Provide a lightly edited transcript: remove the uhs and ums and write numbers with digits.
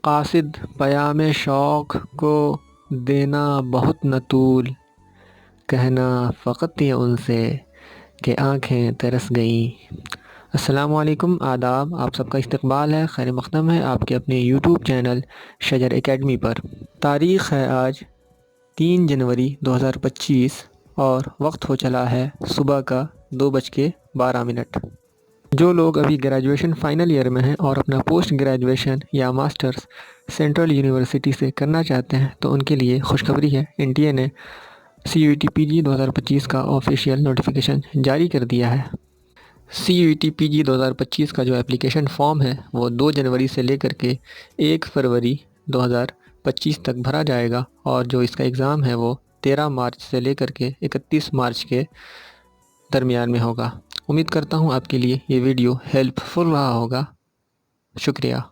कासिद पयामे शौक़ को देना बहुत न तूल, कहना फ़कत ये उनसे कि आँखें तरस गईं। अस्सलामु अलैकुम, आदाब। आप सबका इस्तकबाल है, खैर मक़दम है आपके अपने यूट्यूब चैनल शजर एकेडमी पर। तारीख़ है आज 3 जनवरी 2025 और वक्त हो चला है सुबह का 2:12। जो लोग अभी ग्रेजुएशन फ़ाइनल ईयर में हैं और अपना पोस्ट ग्रेजुएशन या मास्टर्स सेंट्रल यूनिवर्सिटी से करना चाहते हैं तो उनके लिए खुशखबरी है। एनटीए ने CUET PG 2025 का ऑफिशियल नोटिफिकेशन जारी कर दिया है। CUET PG 2025 का जो एप्लीकेशन फ़ॉर्म है वो 2 जनवरी से लेकर के 1 फरवरी 2025 तक भरा जाएगा और जो इसका एग्ज़ाम है वो 13 मार्च से लेकर के 31 मार्च के दरमियान में होगा। उम्मीद करता हूँ आपके लिए ये वीडियो हेल्पफुल रहा होगा। शुक्रिया।